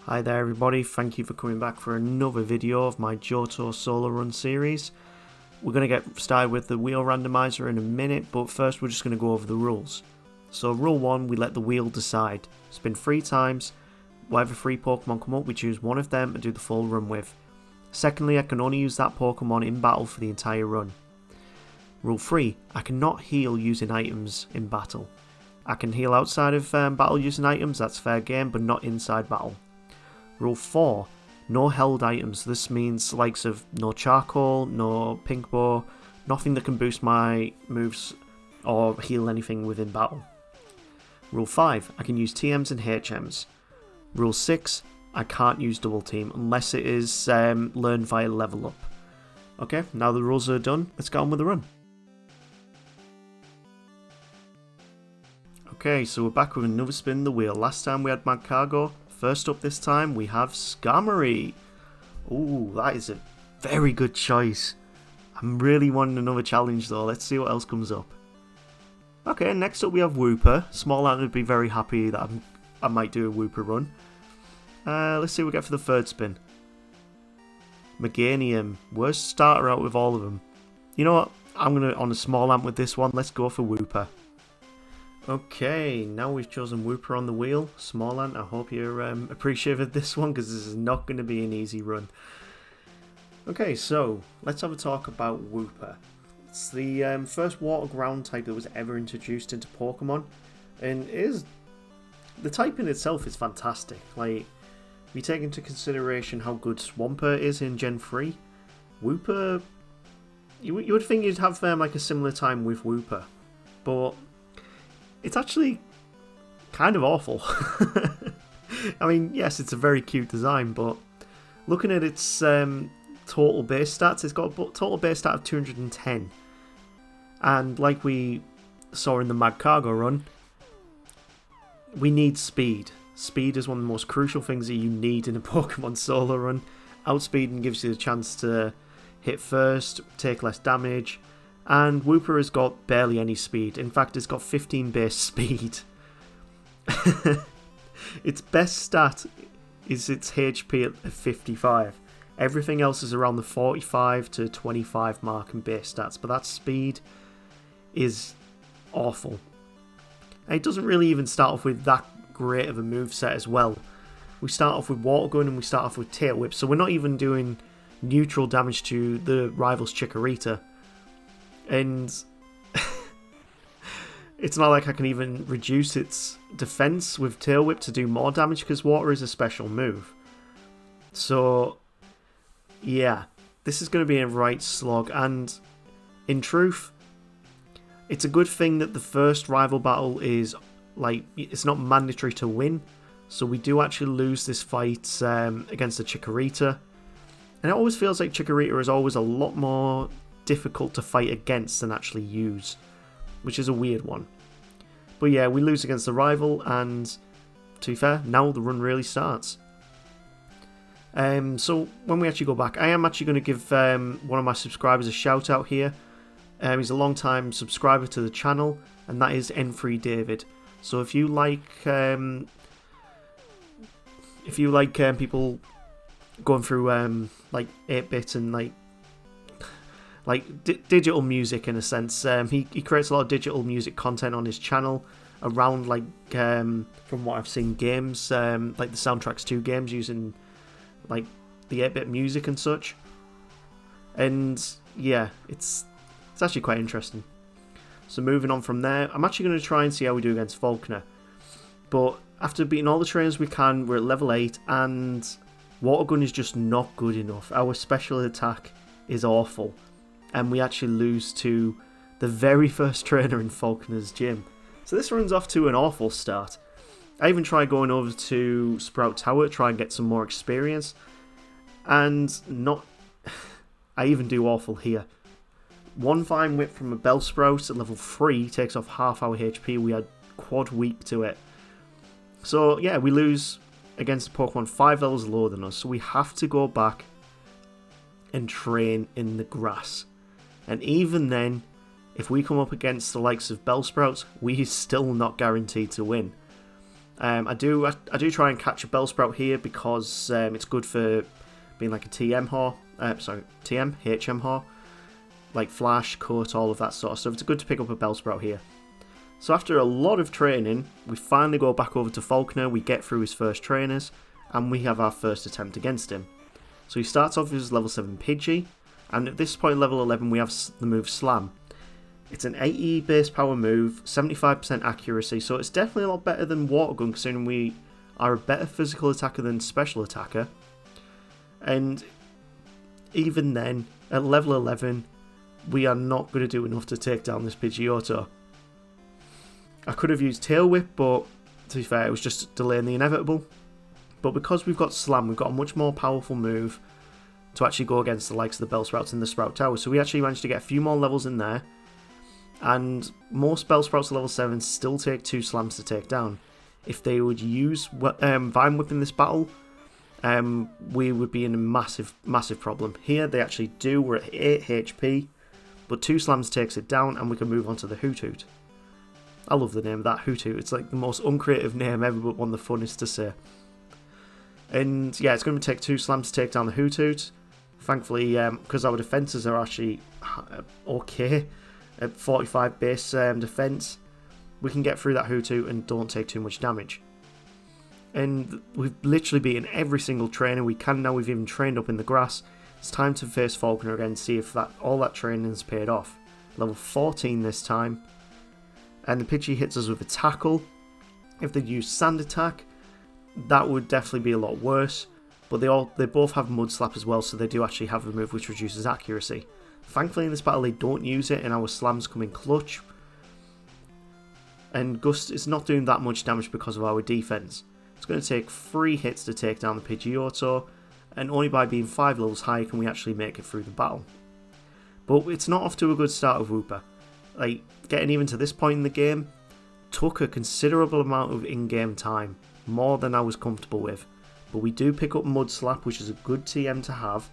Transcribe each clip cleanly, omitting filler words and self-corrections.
Hi there everybody, thank you for coming back for another video of my Johto Solo Run series. We're going to get started with the wheel randomizer in a minute, but first we're just going to go over the rules. So rule 1, we let the wheel decide. Spin 3 times, whatever 3 Pokemon come up we choose one of them and do the full run with. Secondly, I can only use that Pokemon in battle for the entire run. Rule 3, I cannot heal using items in battle. I can heal outside of battle using items, that's fair game, but not inside battle. Rule 4, no held items. This means the likes of no charcoal, no pink bow, nothing that can boost my moves or heal anything within battle. Rule 5, I can use TMs and HMs. Rule 6, I can't use double team unless it is learned via level up. Okay, now the rules are done, let's get on with the run. Okay, so we're back with another spin of the wheel. Last time we had Magcargo. First up this time we have Skarmory. Ooh, that is a very good choice. I'm really wanting another challenge though. Let's see what else comes up. Okay, next up we have Wooper. Small would be very happy that I might do a Wooper run. Let's see what we get for the third spin. Meganium. Worst starter out with all of them. You know what? I'm going to on a small amp with this one. Let's go for Wooper. Okay, now we've chosen Wooper on the wheel. Smallant, I hope you're appreciative of this one because this is not going to be an easy run. Okay, so let's have a talk about Wooper. It's the first water ground type that was ever introduced into Pokemon, and the type in itself is fantastic. Like, if you take into consideration how good Swampert is in Gen 3, Wooper, you would think you'd have like a similar time with Wooper, but it's actually kind of awful. I mean, yes, it's a very cute design, but looking at its total base stats, it's got a total base stat of 210. And like we saw in the Magcargo run, we need speed. Speed is one of the most crucial things that you need in a Pokemon Solo Run. Outspeeding gives you the chance to hit first, take less damage, and Wooper has got barely any speed. In fact, it's got 15 base speed. Its best stat is its HP at 55. Everything else is around the 45 to 25 mark in base stats, but that speed is awful. And it doesn't really even start off with that great of a moveset as well. We start off with Water Gun and we start off with Tail Whip, so we're not even doing neutral damage to the rival's Chikorita. And it's not like I can even reduce its defense with Tail Whip to do more damage because water is a special move. So yeah, this is going to be a right slog, and in truth, it's a good thing that the first rival battle is like, it's not mandatory to win, so we do actually lose this fight against the Chikorita, and it always feels like Chikorita is always a lot more difficult to fight against than actually use, which is a weird one. But yeah, we lose against the rival, and to be fair, now the run really starts. So when we actually go back, I am actually going to give one of my subscribers a shout out here. He's a long time subscriber to the channel, and that is N3 David. So if you like people going through like 8-bit and digital music in a sense, he creates a lot of digital music content on his channel around, like, from what I've seen, games, like the soundtracks to games using like the 8-bit music and such. And yeah, it's actually quite interesting. So moving on from there, I'm actually going to try and see how we do against Falkner. But after beating all the trainers we can, we're at level 8, and Water Gun is just not good enough. Our special attack is awful, and we actually lose to the very first trainer in Falkner's gym. So this runs off to an awful start. I even tried going over to Sprout Tower to try and get some more experience, and I even do awful here. One Vine Whip from a Bellsprout at level 3 takes off half our HP. We had quad weak to it. So yeah, we lose against a Pokemon 5 levels lower than us, so we have to go back and train in the grass. And even then, if we come up against the likes of Bellsprouts, we are still not guaranteed to win. I do try and catch a Bellsprout here because it's good for being like a TM Haw, HM Haw, like Flash, Cut, all of that sort of stuff. It's good to pick up a Bellsprout here. So after a lot of training, we finally go back over to Falconer, we get through his first trainers, and we have our first attempt against him. So he starts off with his level 7 Pidgey, and at this point, level 11, we have the move Slam. It's an 80 base power move, 75% accuracy, so it's definitely a lot better than Water Gun, considering we are a better physical attacker than special attacker. And even then, at level 11, we are not going to do enough to take down this Pidgeotto. I could have used Tail Whip, but to be fair, it was just delaying the inevitable. But because we've got Slam, we've got a much more powerful move to actually go against the likes of the Bellsprouts and the Sprout Tower. So we actually managed to get a few more levels in there. And most Bellsprouts at level 7 still take 2 Slams to take down. If they would use Vine Whip in this battle, we would be in a massive, massive problem. Here they actually do, we're at 8 HP, but 2 Slams takes it down and we can move on to the Hoot Hoot. I love the name of that, Hoot Hoot. It's like the most uncreative name ever, but one of the funnest to say. And yeah, it's going to take 2 Slams to take down the Hoot Hoot. Thankfully, because our defences are actually okay, at 45 base defence, we can get through that Hoot Hoot and don't take too much damage. And we've literally beaten every single trainer we can now. We've even trained up in the grass. It's time to face Falconer again, see if all that training has paid off. Level 14 this time. And the Pidgey hits us with a Tackle. If they use Sand Attack, that would definitely be a lot worse. But they both have Mud Slap as well, so they do actually have a move which reduces accuracy. Thankfully in this battle they don't use it, and our Slams come in clutch. And Gust is not doing that much damage because of our defense. It's going to take 3 hits to take down the Pidgeotto, and only by being 5 levels higher can we actually make it through the battle. But it's not off to a good start with Wooper. Like, getting even to this point in the game took a considerable amount of in-game time, more than I was comfortable with. But we do pick up Mud Slap, which is a good TM to have,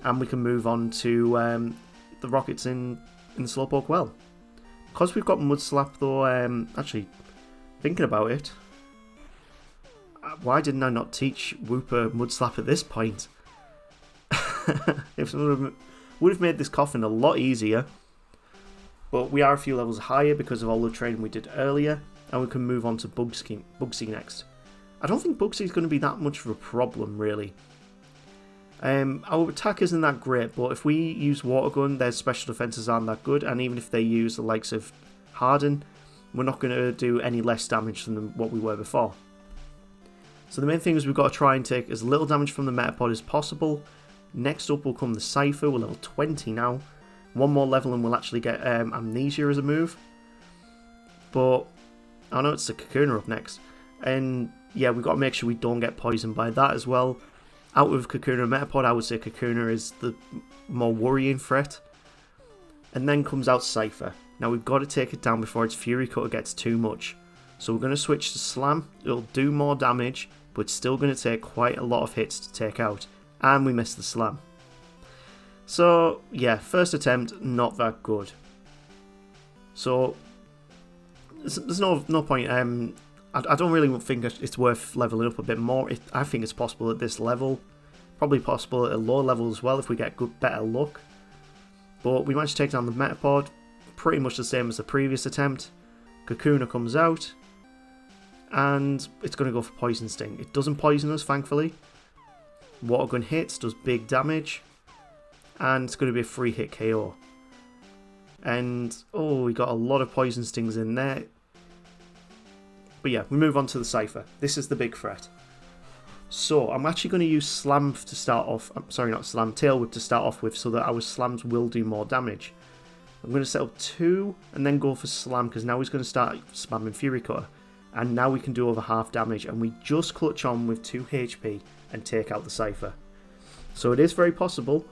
and we can move on to the Rockets in the Slowpoke Well. Because we've got Mud Slap though, actually, thinking about it, why didn't I not teach Wooper Mud Slap at this point? It would have made this coffin a lot easier. But we are a few levels higher because of all the training we did earlier, and we can move on to Bugsy next. I don't think Bugsy is going to be that much of a problem, really. Our attack isn't that great, but if we use Water Gun, their special defences aren't that good, and even if they use the likes of Harden, we're not going to do any less damage than what we were before. So the main thing is we've got to try and take as little damage from the Metapod as possible. Next up will come the Cypher, we're level 20 now. One more level and we'll actually get Amnesia as a move. But, I know it's the Kakuna up next. And yeah, we've got to make sure we don't get poisoned by that as well. Out of Kakuna and Metapod, I would say Kakuna is the more worrying threat. And then comes out Cypher. Now we've got to take it down before its Fury Cutter gets too much. So we're going to switch to Slam. It'll do more damage, but it's still going to take quite a lot of hits to take out. And we missed the Slam. So, yeah, first attempt, not that good. So, there's no point. I don't really think it's worth leveling up a bit more. I think it's possible at this level. Probably possible at a lower level as well if we get better luck. But we managed to take down the Metapod. Pretty much the same as the previous attempt. Kakuna comes out. And it's going to go for Poison Sting. It doesn't poison us, thankfully. Water Gun hits, does big damage. And it's going to be a 3-hit KO. And, oh, we got a lot of Poison Stings in there. But yeah, we move on to the Cypher. This is the big threat. So, I'm actually going to use Slam to start off. Sorry, not Slam, Tail Whip to start off with so that our Slams will do more damage. I'm going to set up 2 and then go for Slam because now he's going to start spamming Fury Cutter. And now we can do over half damage and we just clutch on with 2 HP and take out the Cypher. So it is very possible.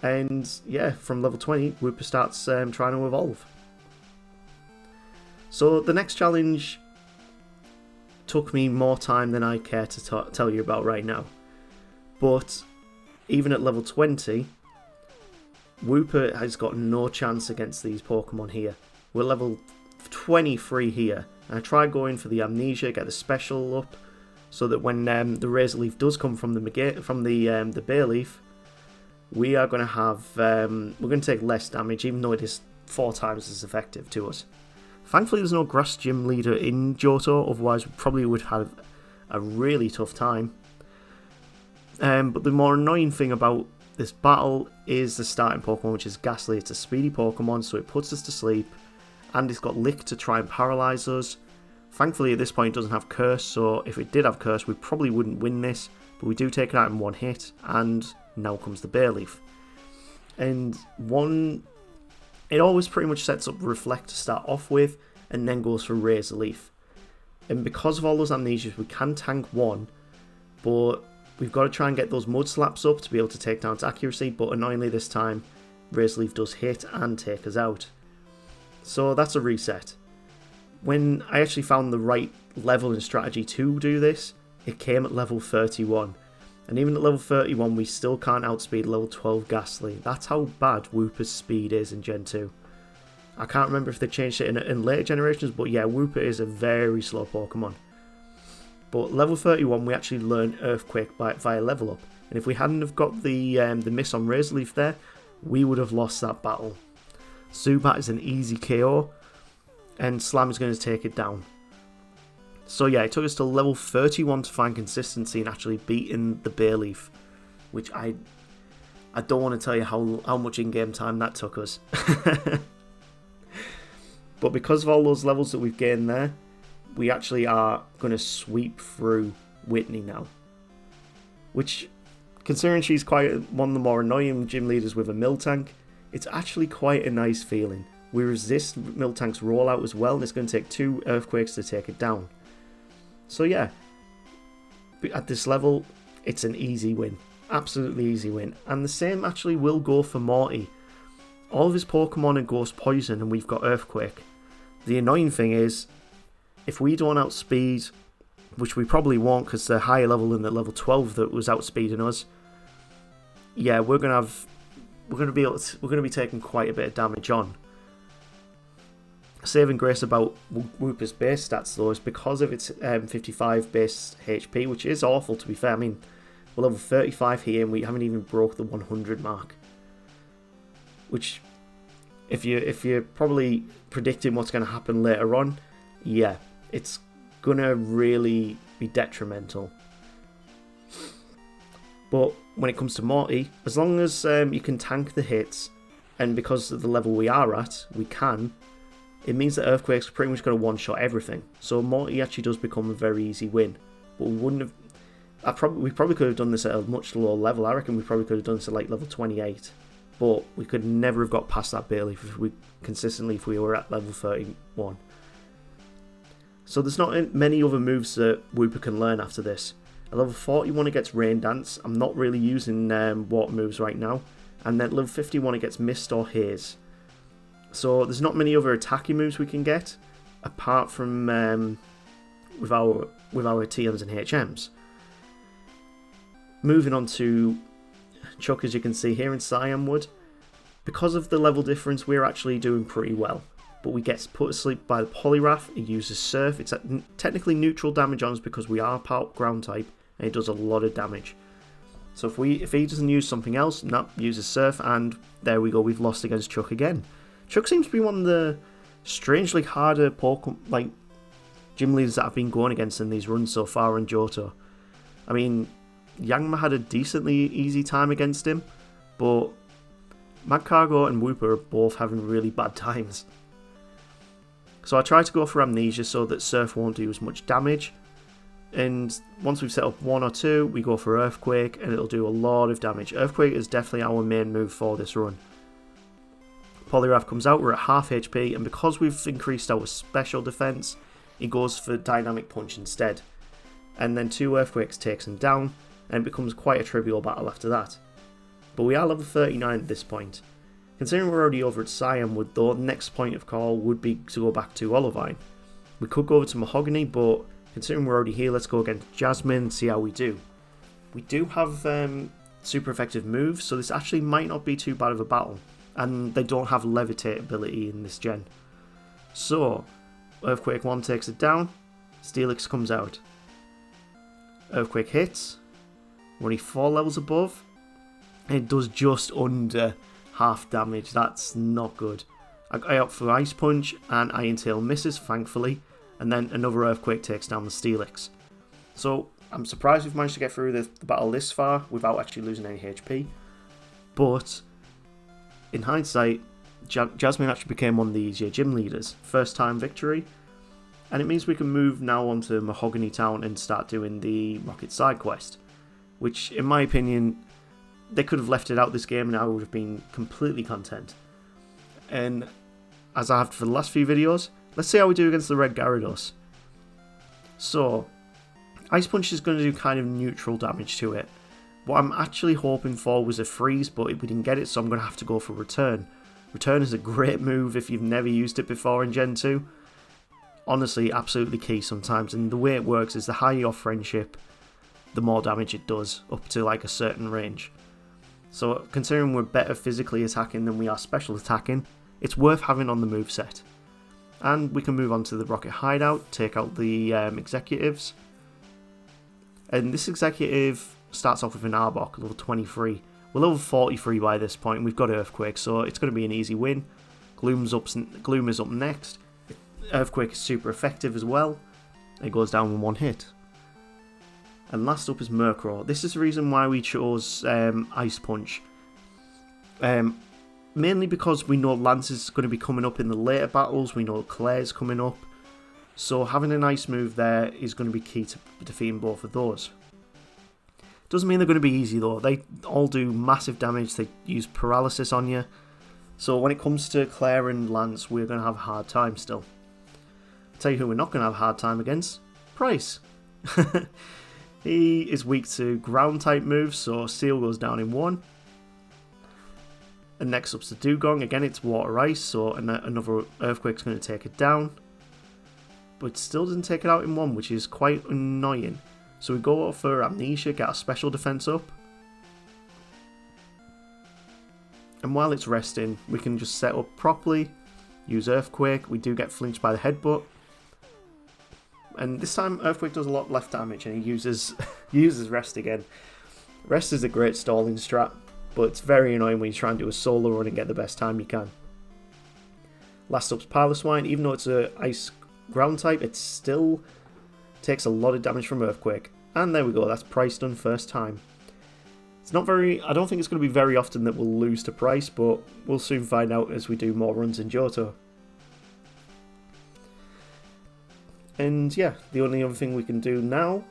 And yeah, from level 20, Wooper starts trying to evolve. So the next challenge took me more time than I care to tell you about right now. But even at level 20, Wooper has got no chance against these Pokemon here. We're level 23 here. And I try going for the Amnesia, get the special up, so that when the Razor Leaf does come from the Bay Leaf, we are going to have we're going to take less damage, even though it is 4 times as effective to us. Thankfully, there's no Grass Gym Leader in Johto, otherwise we probably would have a really tough time. But the more annoying thing about this battle is the starting Pokemon, which is Ghastly. It's a speedy Pokemon, so it puts us to sleep, and it's got Lick to try and paralyze us. Thankfully, at this point, it doesn't have Curse, so if it did have Curse, we probably wouldn't win this, but we do take it out in 1 hit, and now comes the Bay Leaf. And it always pretty much sets up Reflect to start off with, and then goes for Razor Leaf. And because of all those Amnesias, we can tank 1, but we've got to try and get those Mud Slaps up to be able to take down its accuracy, but annoyingly this time, Razor Leaf does hit and take us out. So that's a reset. When I actually found the right level and strategy to do this, it came at level 31. And even at level 31, we still can't outspeed level 12 Ghastly. That's how bad Wooper's speed is in Gen 2. I can't remember if they changed it in later generations, but yeah, Wooper is a very slow Pokemon. But level 31, we actually learn Earthquake via level up. And if we hadn't have got the miss on Razor Leaf there, we would have lost that battle. Zubat is an easy KO, and Slam is going to take it down. So yeah, it took us to level 31 to find consistency and actually beating the Bay Leaf, which I don't want to tell you how much in-game time that took us. But because of all those levels that we've gained there, we actually are going to sweep through Whitney now. Which, considering she's quite one of the more annoying gym leaders with a Miltank, it's actually quite a nice feeling. We resist Miltank's rollout as well, and it's going to take 2 Earthquakes to take it down. So yeah, at this level, it's an easy win. Absolutely easy win. And the same actually will go for Morty. All of his Pokemon are Ghost Poison, and we've got Earthquake. The annoying thing is, if we don't outspeed, which we probably won't because they're higher level than the level 12 that was outspeeding us, yeah, we're going to be taking quite a bit of damage on. Saving grace about Wooper's base stats though is because of its 55 base HP, which is awful to be fair. I mean, we're level 35 here and we haven't even broke the 100 mark. Which, if you're probably predicting what's going to happen later on, yeah, it's going to really be detrimental. But when it comes to Morty, as long as you can tank the hits, and because of the level we are at, we can, it means that Earthquake's pretty much going to one-shot everything. So Morty actually does become a very easy win. But we wouldn't have... we probably could have done this at a much lower level. I reckon we probably could have done this at like level 28. But we could never have got past that Bay Leaf if we were at level 31. So there's not many other moves that Wooper can learn after this. At level 41 it gets Rain Dance. I'm not really using water moves right now. And then at level 51 it gets Mist or Haze. So there's not many other attacking moves we can get, apart from with our TMs and HMs. Moving on to Chuck, as you can see here in Cyanwood, because of the level difference we're actually doing pretty well. But we get put to sleep by the Poliwrath. It uses Surf. It's technically neutral damage on us because we are part ground type, and it does a lot of damage. So if he doesn't use something else, no, uses Surf, and there we go, we've lost against Chuck again. Chuck seems to be one of the strangely harder Pokemon, gym leaders that I've been going against in these runs so far in Johto. I mean, Yangma had a decently easy time against him, but Magcargo and Wooper are both having really bad times. So I try to go for Amnesia so that Surf won't do as much damage, and once we've set up 1 or 2, we go for Earthquake, and it'll do a lot of damage. Earthquake is definitely our main move for this run. Poliwrath comes out, we're at half HP, and because we've increased our special defense, he goes for Dynamic Punch instead. And then 2 Earthquakes takes him down, and it becomes quite a trivial battle after that. But we are level 39 at this point. Considering we're already over at Cyanwood though, the next point of call would be to go back to Olivine. We could go over to Mahogany, but considering we're already here, let's go against Jasmine and see how we do. We do have super effective moves, so this actually might not be too bad of a battle. And they don't have Levitate ability in this gen. So, Earthquake 1 takes it down, Steelix comes out. Earthquake hits, we're only 4 levels above, it does just under half damage. That's not good. I opt for Ice Punch and Iron Tail misses, thankfully, and then another Earthquake takes down the Steelix. So I'm surprised we've managed to get through the battle this far without actually losing any HP. But in hindsight, Jasmine actually became one of the easier gym leaders. First time victory. And it means we can move now onto Mahogany Town and start doing the Rocket side quest. Which, in my opinion, they could have left it out this game and I would have been completely content. And as I have for the last few videos, let's see how we do against the Red Gyarados. So, Ice Punch is going to do kind of neutral damage to it. What I'm actually hoping for was a freeze, but we didn't get it, so I'm going to have to go for Return. Return is a great move if you've never used it before in Gen 2. Honestly, absolutely key sometimes, and the way it works is the higher your friendship, the more damage it does, up to like a certain range. So considering we're better physically attacking than we are special attacking, it's worth having on the moveset. And we can move on to the Rocket Hideout, take out the executives. And this executive starts off with an Arbok, level 23. We're level 43 by this point, and we've got Earthquake, so it's going to be an easy win. Gloom is up next. Earthquake is super effective as well. It goes down in one hit. And last up is Murkrow. This is the reason why we chose Ice Punch. Mainly because we know Lance is going to be coming up in the later battles. We know Claire's coming up. So having an ice move there is going to be key to defeating both of those. Doesn't mean they're going to be easy though. They all do massive damage. They use paralysis on you. So when it comes to Claire and Lance, we're going to have a hard time still. I'll tell you who we're not going to have a hard time against. Price. He is weak to ground type moves, so Seal goes down in 1. And next up's the Dugong. Again, it's water ice, so another Earthquake's going to take it down. But it still doesn't take it out in 1, which is quite annoying. So we go for Amnesia, get our special defense up. And while it's resting, we can just set up properly, use Earthquake. We do get flinched by the headbutt. And this time Earthquake does a lot less damage and he uses Rest again. Rest is a great stalling strat, but it's very annoying when you try and do a solo run and get the best time you can. Last up's Piloswine. Even though it's a ice ground type, it still takes a lot of damage from Earthquake. And there we go, that's Price done first time. It's not very, I don't think it's going to be very often that we'll lose to Price, but we'll soon find out as we do more runs in Johto. And yeah, the only other thing we can do now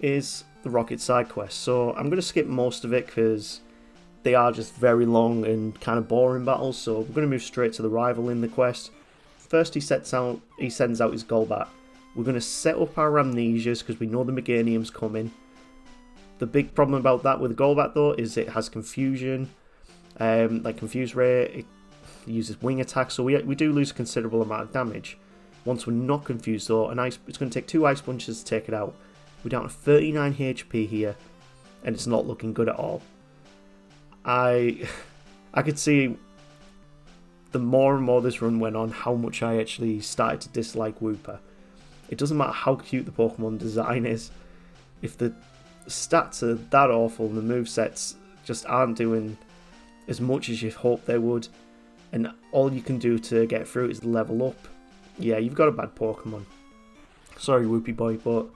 is the Rocket side quest. So I'm going to skip most of it because they are just very long and kind of boring battles. So we're going to move straight to the rival in the quest. First he sends out his Golbat. We're going to set up our Amnesias because we know the Meganium's coming. The big problem about that with the Golbat though is it has Confusion, like Confuse Ray. It uses Wing Attack, so we do lose a considerable amount of damage. Once we're not confused though, it's going to take 2 Ice Punches to take it out. We're down to 39 HP here, and it's not looking good at all. I could see the more and more this run went on how much I actually started to dislike Wooper. It doesn't matter how cute the Pokemon design is, if the stats are that awful and the movesets just aren't doing as much as you hope they would, and all you can do to get through it is level up, yeah, you've got a bad Pokemon. Sorry, Whoopie Boy, but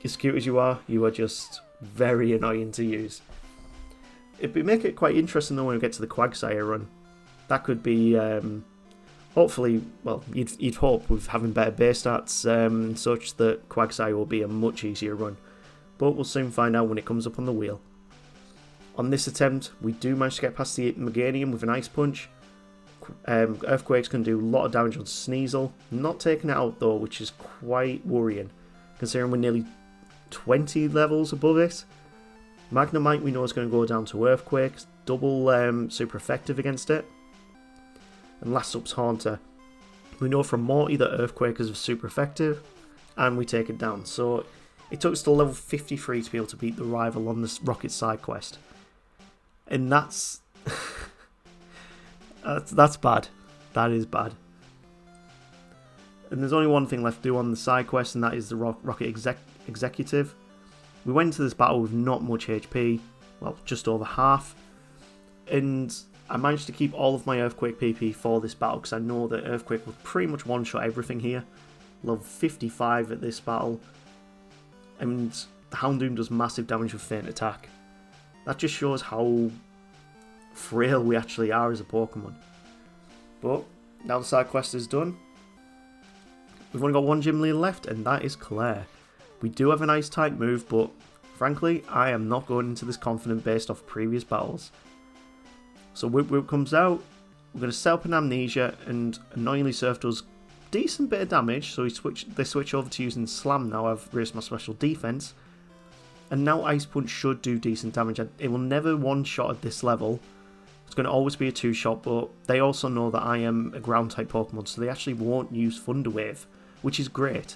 as cute as you are just very annoying to use. It'd make it quite interesting though when we get to the Quagsire run. That could be, hopefully, well, you'd hope with having better base stats such that Quagsire will be a much easier run. But we'll soon find out when it comes up on the wheel. On this attempt, we do manage to get past the Meganium with an Ice Punch. Earthquake's can do a lot of damage on Sneasel. Not taking it out though, which is quite worrying, considering we're nearly 20 levels above it. Magnemite we know is going to go down to Earthquake, double super effective against it. And last up's Haunter. We know from Morty that Earthquake is super effective, and we take it down. So it took us to level 53 to be able to beat the rival on this Rocket side quest. And that's bad. That is bad. And there's only one thing left to do on the side quest, and that is the Rocket Executive. We went into this battle with not much HP, well, just over half. And I managed to keep all of my Earthquake PP for this battle, because I know that Earthquake will pretty much one-shot everything here. Level 55 at this battle. And the Houndoom does massive damage with Feint Attack. That just shows how frail we actually are as a Pokemon. But now the side quest is done. We've only got one gym leader left, and that is Claire. We do have an Ice type move, but frankly, I am not going into this confident based off previous battles. So Whoop comes out. We're going to set up an Amnesia, and annoyingly Surf does decent bit of damage. So they switch over to using Slam now. I've raised my special defense, and now Ice Punch should do decent damage. It will never one-shot at this level. It's going to always be a two-shot, but they also know that I am a ground-type Pokemon, so they actually won't use Thunder Wave, which is great.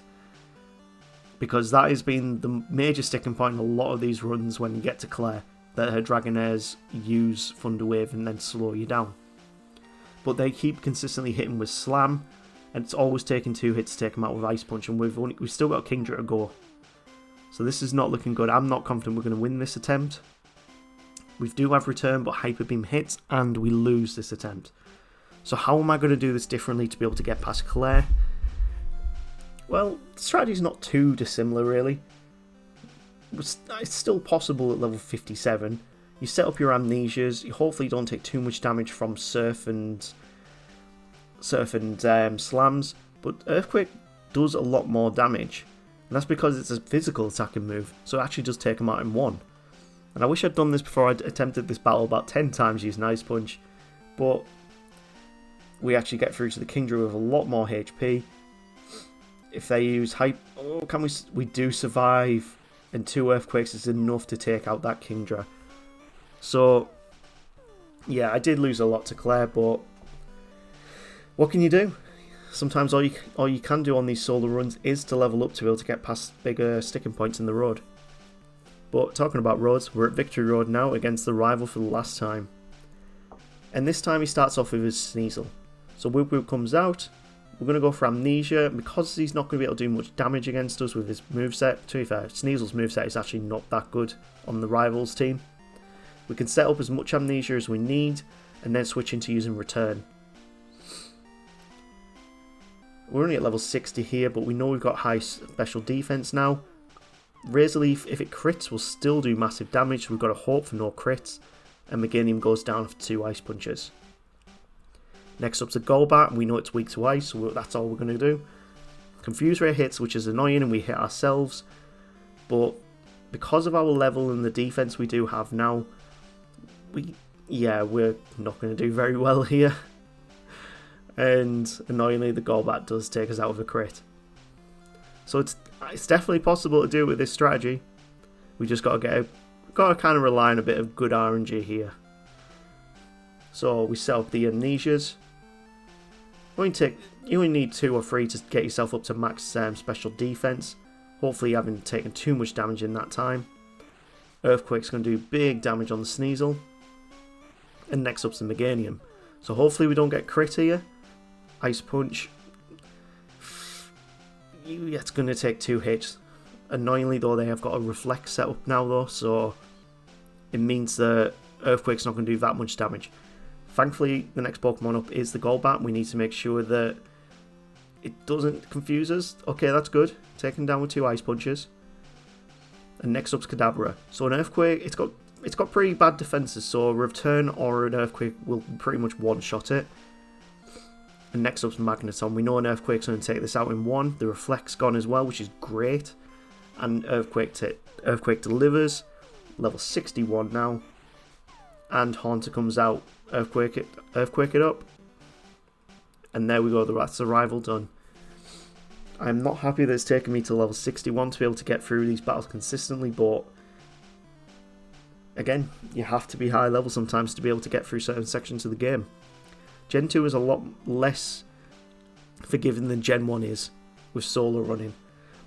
Because that has been the major sticking point in a lot of these runs when you get to Claire, that her Dragonairs use Thunder Wave and then slow you down. But they keep consistently hitting with Slam, and it's always taking 2 hits to take them out with Ice Punch, and we've still got Kingdra to go. So this is not looking good. I'm not confident we're going to win this attempt. We do have Return, but Hyper Beam hits, and we lose this attempt. So how am I going to do this differently to be able to get past Claire? Well, the strategy's not too dissimilar, really. It's still possible at level 57. You set up your Amnesias, you hopefully don't take too much damage from Surf and Slams, but Earthquake does a lot more damage. And that's because it's a physical attacking move, so it actually does take them out in one. And I wish I'd done this before I'd attempted this battle about 10 times using Ice Punch, but we actually get through to the Kingdra with a lot more HP. If they use we do survive, and 2 Earthquakes is enough to take out that Kingdra. So, yeah, I did lose a lot to Claire, but what can you do? Sometimes all you can do on these solo runs is to level up to be able to get past bigger sticking points in the road. But talking about roads, we're at Victory Road now against the rival for the last time. And this time he starts off with his Sneasel. So Whoop comes out. We're going to go for Amnesia. Because he's not going to be able to do much damage against us with his moveset. To be fair, Sneasel's moveset is actually not that good on the rivals team. We can set up as much Amnesia as we need, and then switch into using Return. We're only at level 60 here, but we know we've got high special defense now. Razor Leaf, if it crits, will still do massive damage, so we've got to hope for no crits. And Meganium goes down for 2 Ice Punches. Next up's a Golbat, and we know it's weak to Ice, so that's all we're going to do. Confuse Ray hits, which is annoying, and we hit ourselves. But because of our level and the defense we do have now, we're not going to do very well here. And annoyingly, the Golbat does take us out with a crit. So it's definitely possible to do it with this strategy. We just got to kind of rely on a bit of good RNG here. So we set up the Amnesias. You only need 2 or 3 to get yourself up to max special defense. Hopefully you haven't taken too much damage in that time. Earthquake's going to do big damage on the Sneasel. And next up's the Meganium. So hopefully we don't get crit here. Ice Punch. It's going to take 2 hits. Annoyingly though, they have got a Reflect set up now though, so it means that Earthquake's not going to do that much damage. Thankfully, the next Pokemon up is the Golbat. We need to make sure that it doesn't confuse us. Okay, that's good. Taken down with 2 Ice Punches. And next up's Kadabra. So an Earthquake, it's got pretty bad defenses, so a Return or an Earthquake will pretty much one-shot it. And next up's Magneton. We know an Earthquake's going to take this out in 1. The Reflect's gone as well, which is great. And Earthquake delivers. Level 61 now. And Haunter comes out. Earthquake it up. And there we go, that's the rival done. I'm not happy that it's taken me to level 61 to be able to get through these battles consistently, but again, you have to be high level sometimes to be able to get through certain sections of the game. Gen 2 is a lot less forgiving than Gen 1 is with solo running,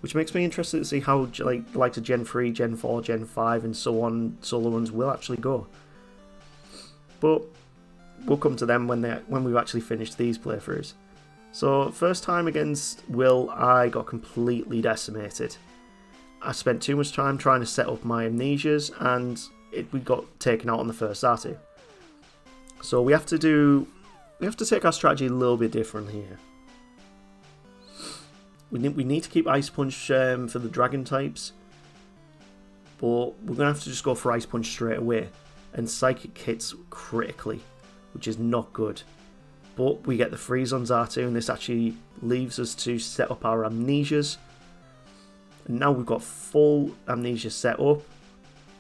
which makes me interested to see how like to Gen 3, Gen 4, Gen 5 and so on solo runs will actually go. But we'll come to them when we've actually finished these playthroughs. So first time against Will, I got completely decimated. I spent too much time trying to set up my amnesias, and we got taken out on the first Xatu. So we have to take our strategy a little bit different here. We need to keep Ice Punch for the Dragon types, but we're gonna have to just go for Ice Punch straight away, and Psychic hits critically, which is not good. But we get the freeze on Xatu, and this actually leaves us to set up our amnesias. And now we've got full amnesia set up.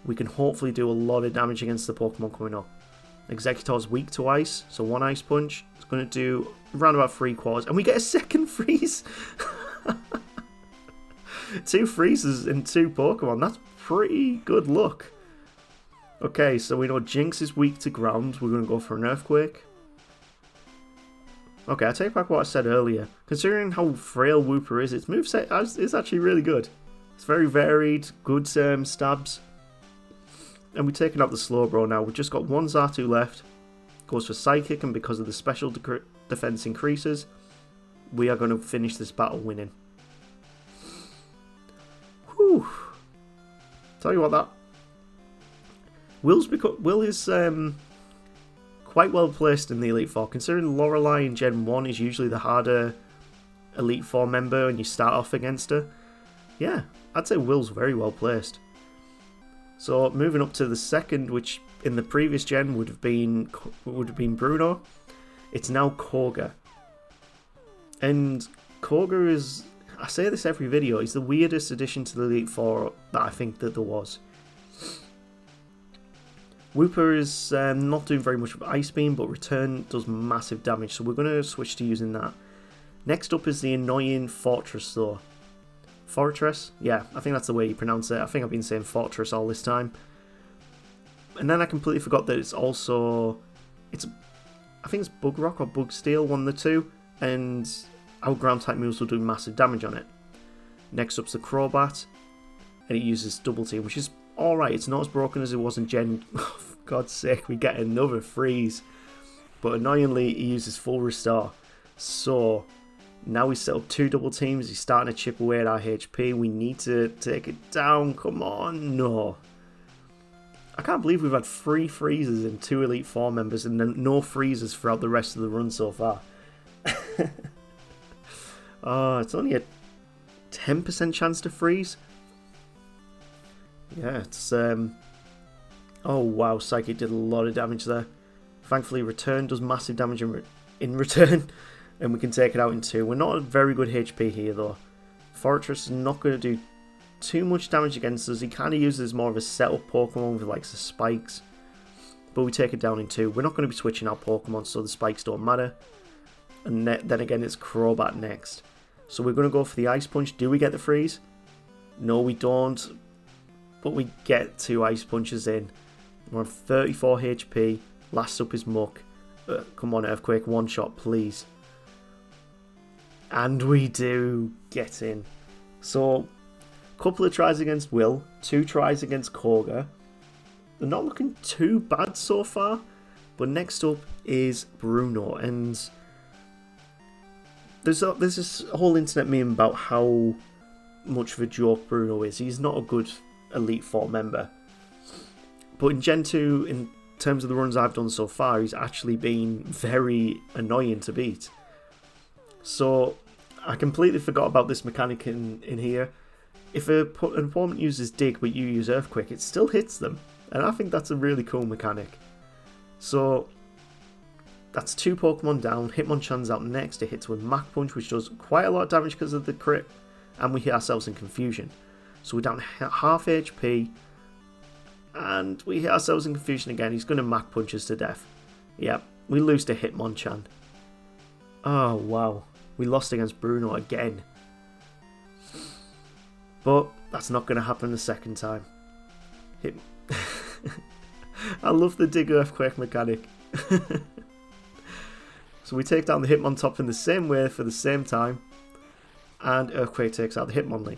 We can hopefully do a lot of damage against the Pokemon coming up. Exeggutor's weak to ice, so one Ice Punch is going to do around about 3/4, and we get a second freeze. 2 freezes in 2 Pokemon. That's pretty good luck. Okay, so we know Jinx is weak to ground. We're going to go for an Earthquake. Okay, I take back what I said earlier. Considering how frail Wooper is, its moveset is actually really good. It's very varied, good stabs. And we're taking out the Slowbro now. We've just got one Xatu left. Goes for Psychic, and because of the special defense increases, we are going to finish this battle winning. Whew. Tell you what, that Will is quite well placed in the Elite Four, considering Lorelei in Gen 1 is usually the harder Elite Four member when you start off against her. Yeah, I'd say Will's very well placed. So moving up to the second, which in the previous gen would have been Bruno, it's now Koga. And Koga is, I say this every video, he's the weirdest addition to the Elite Four that I think that there was. Wooper is not doing very much with Ice Beam, but Return does massive damage, so we're going to switch to using that. Next up is the annoying Fortress though. Fortress? Yeah, I think that's the way you pronounce it. I think I've been saying Fortress all this time. And then I completely forgot that it's also... I think it's Bug Rock or Bug Steel, one of the two, and our ground type moves will do massive damage on it. Next up's the Crobat, and it uses Double Team, which is alright. It's not as broken as it was in Gen... Oh, for God's sake, we get another freeze. But annoyingly, he uses Full Restore. So, now we set up 2 Double Teams. He's starting to chip away at our HP. We need to take it down. Come on. No. I can't believe we've had 3 freezes in 2 Elite Four members and then no freezes throughout the rest of the run so far. Oh, it's only a 10% chance to freeze. Yeah, it's... Oh, wow. Psychic did a lot of damage there. Thankfully, Return does massive damage in return. And we can take it out in 2. We're not at very good HP here, though. Fortress is not going to do too much damage against us. He kind of uses more of a setup Pokemon with like the spikes. But we take it down in 2. We're not going to be switching out Pokemon, so the spikes don't matter. And then again, it's Crobat next. So we're going to go for the Ice Punch. Do we get the freeze? No, we don't. But we get 2 Ice Punches in. We're on 34 HP. Last up is Muck. Come on, Earthquake. One shot, please. And we do get in. So, a couple of tries against Will. 2 tries against Koga. They're not looking too bad so far. But next up is Bruno. And there's this whole internet meme about how much of a joke Bruno is. He's not a good Elite Four member. But in Gen 2, in terms of the runs I've done so far, he's actually been very annoying to beat. So I completely forgot about this mechanic in here. If an opponent uses Dig but you use Earthquake, it still hits them. And I think that's a really cool mechanic. So that's 2 Pokemon down. Hitmonchan's out next. It hits with Mach Punch, which does quite a lot of damage because of the crit. And we hit ourselves in Confusion. So we're down half HP. And we hit ourselves in Confusion again. He's going to Mach Punch us to death. Yep, we lose to Hitmonchan. Oh, wow. We lost against Bruno again. But that's not going to happen the second time. I love the Dig Earthquake mechanic. So we take down the Hitmontop in the same way for the same time. And Earthquake takes out the Hitmonlee.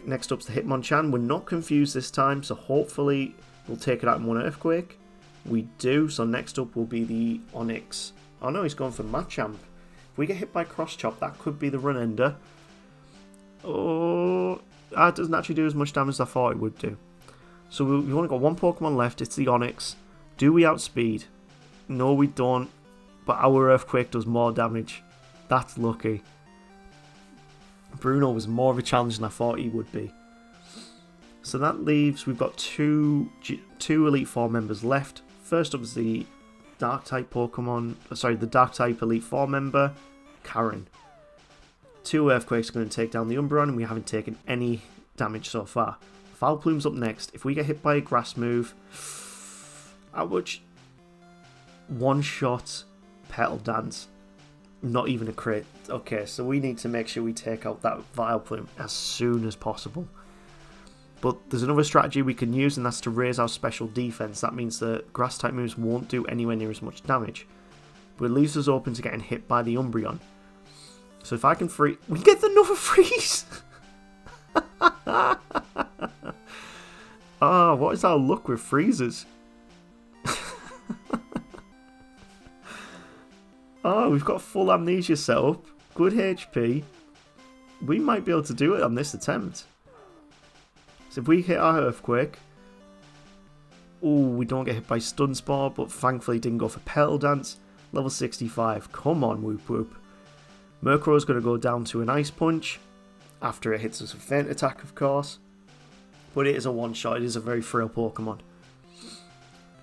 Next up's the Hitmonchan. We're not confused this time, so hopefully we'll take it out in 1 Earthquake. We do, so next up will be the Onix. Oh no, he's gone for Machamp. If we get hit by Cross Chop, that could be the run ender. Oh, that doesn't actually do as much damage as I thought it would do. So we've only got one Pokemon left. It's the Onix. Do we outspeed? No, we don't. But our Earthquake does more damage. That's lucky. Bruno was more of a challenge than I thought he would be. So that leaves, we've got two Elite Four members left. First up is the Dark-type Pokemon, the Dark-type Elite Four member, Karen. 2 Earthquakes are going to take down the Umbreon, and we haven't taken any damage so far. Foulplume's up next. If we get hit by a grass move, at which one-shot Petal Dance, not even a crit. Okay, so we need to make sure we take out that Vileplume as soon as possible. But there's another strategy we can use, and that's to raise our special defense. That means that grass-type moves won't do anywhere near as much damage, but it leaves us open to getting hit by the Umbreon. So if I can freeze, we get another freeze. Oh, what is our luck with freezes? Oh, we've got full amnesia set up. Good HP. We might be able to do it on this attempt. So if we hit our Earthquake... Oh, we don't get hit by Stun Spore, but thankfully didn't go for Petal Dance. Level 65. Come on, Whoop Whoop. Murkrow's going to go down to an Ice Punch. After it hits us with Feint Attack, of course. But it is a one-shot. It is a very frail Pokemon.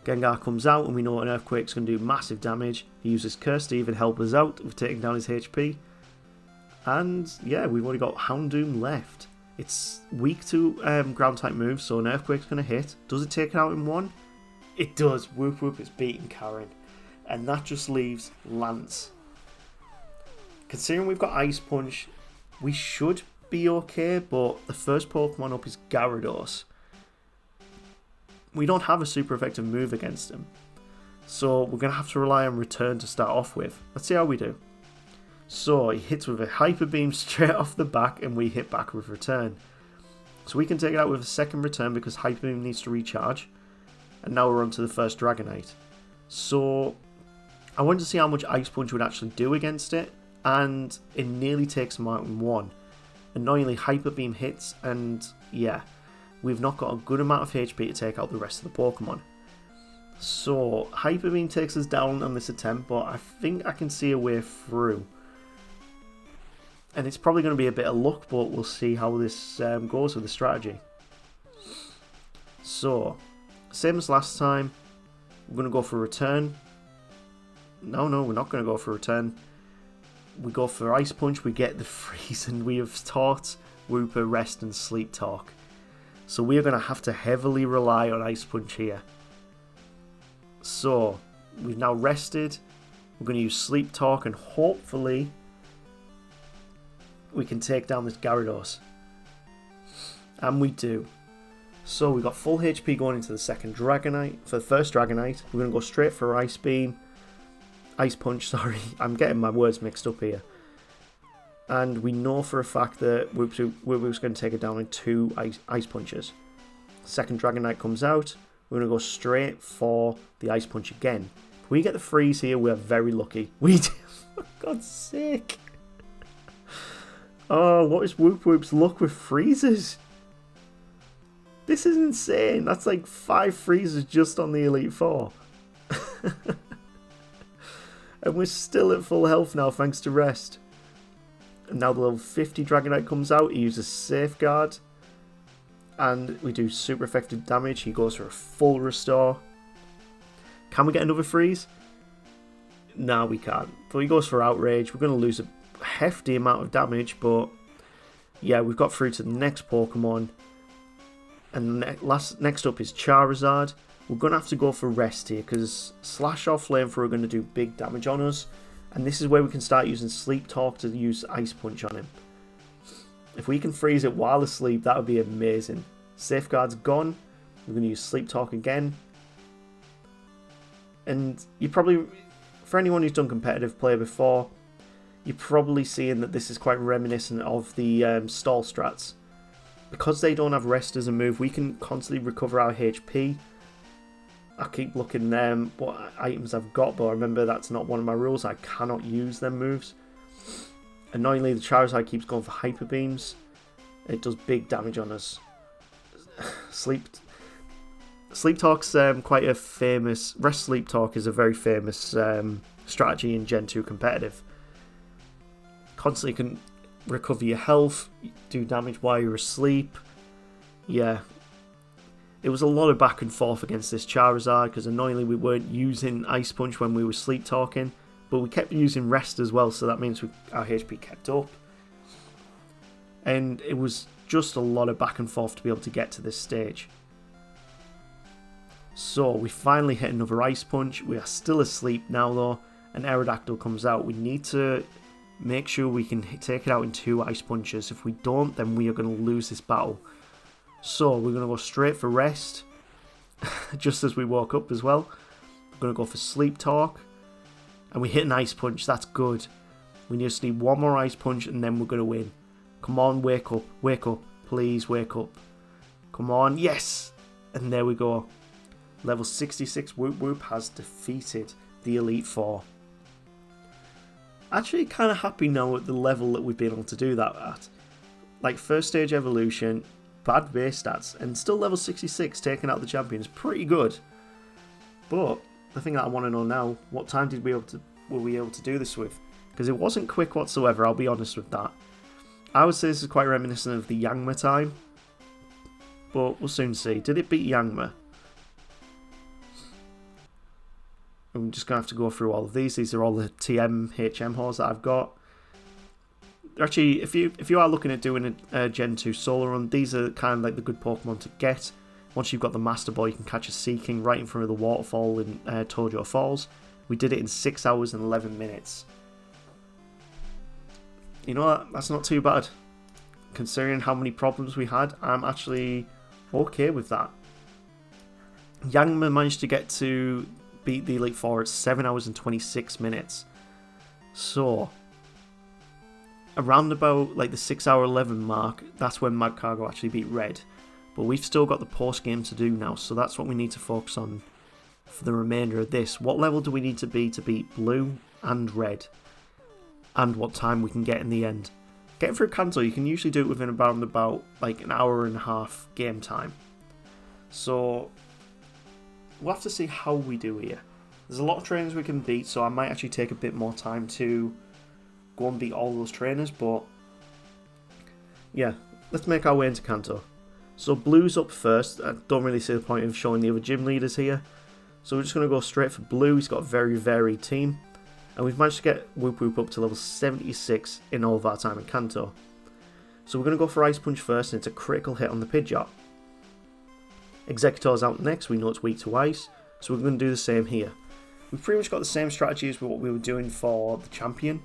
Gengar comes out, and we know an Earthquake's going to do massive damage. He uses Curse to even help us out with taking down his HP. And yeah, we've only got Houndoom left. It's weak to ground-type moves, so an Earthquake's going to hit. Does it take it out in one? It does. Whoop Whoop is beating Karen. And that just leaves Lance. Considering we've got Ice Punch, we should be okay, but the first Pokemon up is Gyarados. We don't have a super effective move against him, so we're going to have to rely on Return to start off with. Let's see how we do. So he hits with a Hyper Beam straight off the back, and we hit back with Return. So we can take it out with a second Return because Hyper Beam needs to recharge. And now we're on to the first Dragonite. So I wanted to see how much Ice Punch would actually do against it, and it nearly takes him out in one. Annoyingly, Hyper Beam hits, and yeah, we've not got a good amount of HP to take out the rest of the Pokemon. So Hyper Beam takes us down on this attempt, but I think I can see a way through. And it's probably going to be a bit of luck, but we'll see how this goes with the strategy. So, same as last time, we're going to go for Return. No, we're not going to go for Return. We go for Ice Punch, we get the freeze, and we have taught Wooper Rest and Sleep Talk. So we are going to have to heavily rely on Ice Punch here. So, we've now rested. We're going to use Sleep Talk, and hopefully we can take down this Gyarados. And we do. So we've got full HP going into the second Dragonite. For the first Dragonite, we're going to go straight for Ice Beam. Ice Punch, sorry. I'm getting my words mixed up here. And we know for a fact that Whoop's going to take it down in 2 Ice Punches. Second Dragonite comes out. We're going to go straight for the Ice Punch again. If we get the freeze here, we're very lucky. We do. For God's sake. Oh, what is Whoop's luck with freezes? This is insane. That's like 5 freezes just on the Elite Four. And we're still at full health now thanks to rest. And now the level 50 Dragonite comes out. He uses Safeguard. And we do super effective damage. He goes for a full restore. Can we get another freeze? No, we can't. But he goes for Outrage. We're going to lose a hefty amount of damage. But yeah, we've got through to the next Pokemon. And next up is Charizard. We're going to have to go for Rest here because Slash or Flamethrower are going to do big damage on us. And this is where we can start using Sleep Talk to use Ice Punch on him. If we can freeze it while asleep, that would be amazing. Safeguard's gone. We're going to use Sleep Talk again. And you probably, for anyone who's done competitive play before, you're probably seeing that this is quite reminiscent of the stall strats. Because they don't have Rest as a move, we can constantly recover our HP. I keep looking what items I've got, but I remember that's not one of my rules. I cannot use them moves. Annoyingly, the Charizard keeps going for Hyper Beams. It does big damage on us. Sleep Talk's quite a famous... Rest Sleep Talk is a very famous strategy in Gen 2 competitive. Constantly can recover your health, do damage while you're asleep. Yeah. It was a lot of back and forth against this Charizard because annoyingly we weren't using Ice Punch when we were Sleep Talking, but we kept using Rest as well, so that means our HP kept up. And it was just a lot of back and forth to be able to get to this stage. So we finally hit another Ice Punch. We are still asleep now though, and Aerodactyl comes out. We need to make sure we can take it out in 2 Ice Punches. If we don't, then we are going to lose this battle. So we're going to go straight for Rest, just as we woke up as well. We're going to go for Sleep Talk, and we hit an Ice Punch. That's good. We just need one more Ice Punch, and then we're going to win. Come on, wake up, please wake up. Come on, yes! And there we go. Level 66 Whoop has defeated the Elite Four. Actually kind of happy now at the level that we've been able to do that at. Like first stage evolution, bad base stats, and still level 66 taking out the champion is pretty good. But the thing that I want to know now, what time were we able to do this with? Because it wasn't quick whatsoever, I'll be honest with that. I would say this is quite reminiscent of the Yangma time, but we'll soon see. Did it beat Yangma? I'm just going to have to go through all of these. These are all the TM, HM halls that I've got. Actually, if you are looking at doing a Gen 2 solo run, these are kind of like the good Pokemon to get. Once you've got the Master Ball, you can catch a Seaking right in front of the waterfall in Tojo Falls. We did it in 6 hours and 11 minutes. You know what? That's not too bad. Considering how many problems we had, I'm actually okay with that. Yangma managed to get to beat the Elite Four at 7 hours and 26 minutes. So, around about like the 6 hour 11 mark, that's when Magcargo actually beat Red. But we've still got the post game to do now, so that's what we need to focus on for the remainder of this. What level do we need to beat Blue and Red? And what time we can get in the end. Getting through Kanto, you can usually do it within about like an hour and a half game time. So we'll have to see how we do here. There's a lot of trainers we can beat, so I might actually take a bit more time to go and beat all those trainers, but yeah, let's make our way into Kanto. So Blue's up first. I don't really see the point of showing the other gym leaders here, so we're just going to go straight for Blue. He's got a very varied team, and we've managed to get Whoop up to level 76 in all of our time in Kanto. So we're going to go for Ice Punch first, and it's a critical hit on the Pidgeot. Executor's out next. We know it's weak to ice, so we're going to do the same here. We've pretty much got the same strategy as what we were doing for the champion,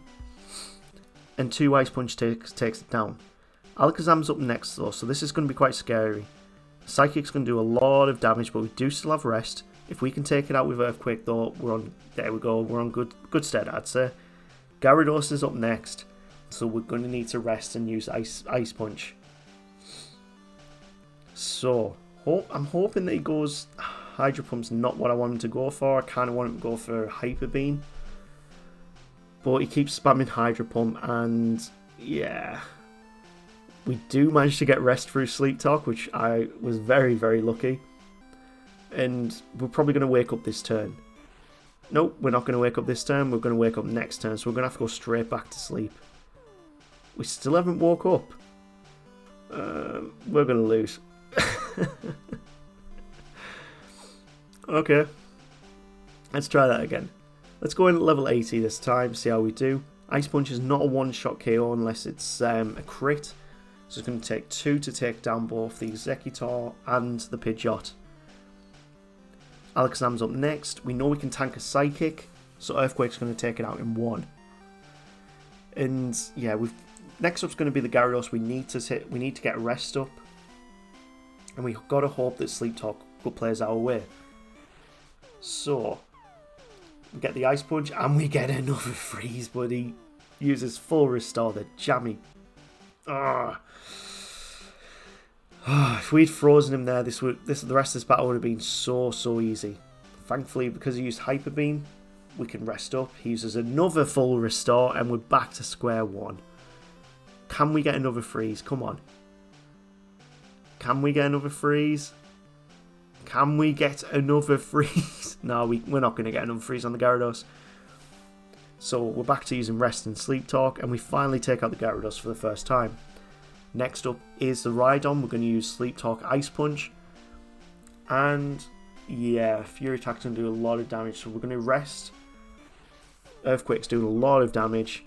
and 2 Ice Punch takes it down. Alakazam's up next though, so this is going to be quite scary. Psychic's going to do a lot of damage, but we do still have Rest. If we can take it out with Earthquake though, we're on good stead, I'd say. Gyarados is up next, so we're going to need to rest and use Ice Punch. So I'm hoping that he goes Hydro Pump's not what I want him to go for. I kind of want him to go for Hyper Beam, but he keeps spamming Hydro Pump, and yeah, we do manage to get rest through Sleep Talk, which I was very, very lucky. And we're probably going to wake up this turn. Nope, we're not going to wake up this turn. We're going to wake up next turn, so we're going to have to go straight back to sleep. We still haven't woke up. We're going to lose. Okay, let's try that again. Let's go in at level 80 this time, see how we do. Ice Punch is not a one-shot KO unless it's a crit. So it's going to take 2 to take down both the Executor and the Pidgeot. Alakazam's up next. We know we can tank a Psychic, so Earthquake's going to take it out in 1. And yeah, next up's going to be the Gyarados. We need to get Rest up, and we've got to hope that Sleep Talk plays our way. So we get the Ice Punch, and we get another freeze, but he uses full restore. The jammy. If we'd frozen him there, the rest of this battle would have been so easy. Thankfully, because he used Hyper Beam, we can rest up. He uses another full restore, and we're back to square one. Can we get another freeze? Come on. Can we get another freeze? Can we get another freeze? No, we're not going to get another freeze on the Gyarados. So we're back to using Rest and Sleep Talk, and we finally take out the Gyarados for the first time. Next up is the Rhydon. We're going to use Sleep Talk Ice Punch. And yeah, Fury Attack's going to do a lot of damage, so we're going to rest. Earthquake's doing a lot of damage,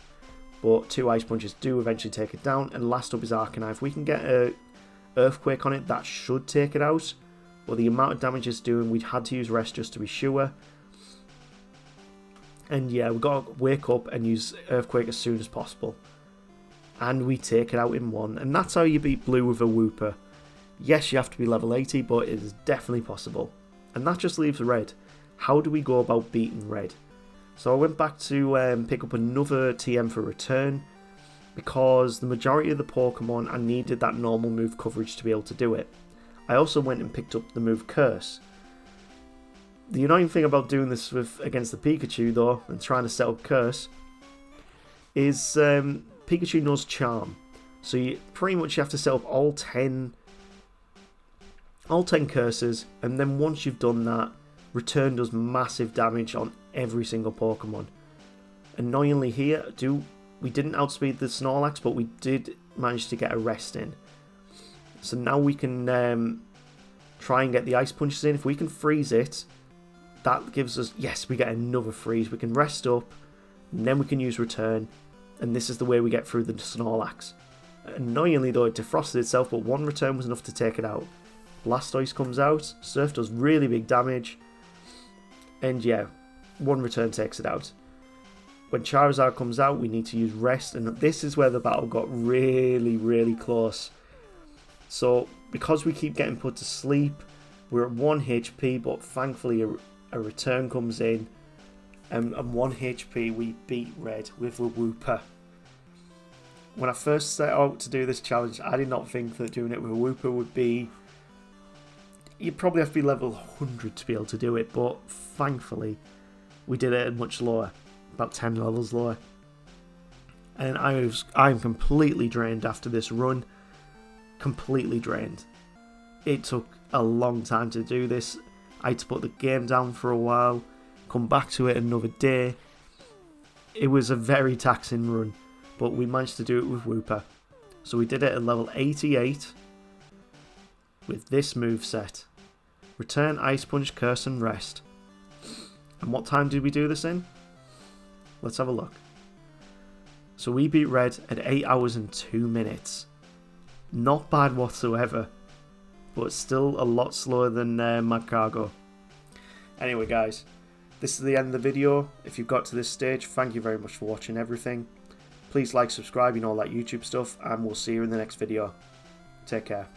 but 2 Ice Punches do eventually take it down. And last up is Arcanine. If we can get a Earthquake on it, that should take it out. But the amount of damage it's doing, we had to use Rest just to be sure. And yeah, we've got to wake up and use Earthquake as soon as possible. And we take it out in one. And that's how you beat Blue with a Wooper. Yes, you have to be level 80, but it is definitely possible. And that just leaves Red. How do we go about beating Red? So I went back to pick up another TM for return, because the majority of the Pokemon I needed that normal move coverage to be able to do it. I also went and picked up the move Curse. The annoying thing about doing this against the Pikachu though, and trying to set up Curse, is Pikachu knows Charm. So you pretty much have to set up all 10 curses, and then once you've done that, Return does massive damage on every single Pokemon. Annoyingly here, we didn't outspeed the Snorlax, but we did manage to get a rest in. So now we can try and get the Ice Punches in. If we can freeze it, that gives us, yes, we get another freeze. We can rest up, and then we can use Return, and this is the way we get through the Snorlax. Annoyingly though, it defrosted itself, but 1 Return was enough to take it out. Blastoise comes out, Surf does really big damage, and yeah, 1 Return takes it out. When Charizard comes out, we need to use Rest, and this is where the battle got really, really close. So, because we keep getting put to sleep, we're at 1 HP, but thankfully a Return comes in, and 1 HP we beat Red with a Wooper. When I first set out to do this challenge, I did not think that doing it with a Wooper would be... You'd probably have to be level 100 to be able to do it, but thankfully we did it much lower, about 10 levels lower. And I'm completely drained after this run, completely drained. It took a long time to do this. I had to put the game down for a while, come back to it another day. It was a very taxing run, but we managed to do it with Wooper. So we did it at level 88 with this moveset. Return, Ice Punch, Curse and Rest. And what time did we do this in? Let's have a look. So we beat Red at 8 hours and 2 minutes. Not bad whatsoever, but still a lot slower than Magcargo. Anyway guys, this is the end of the video. If you've got to this stage, thank you very much for watching everything. Please like, subscribe, all that YouTube stuff, and we'll see you in the next video. Take care.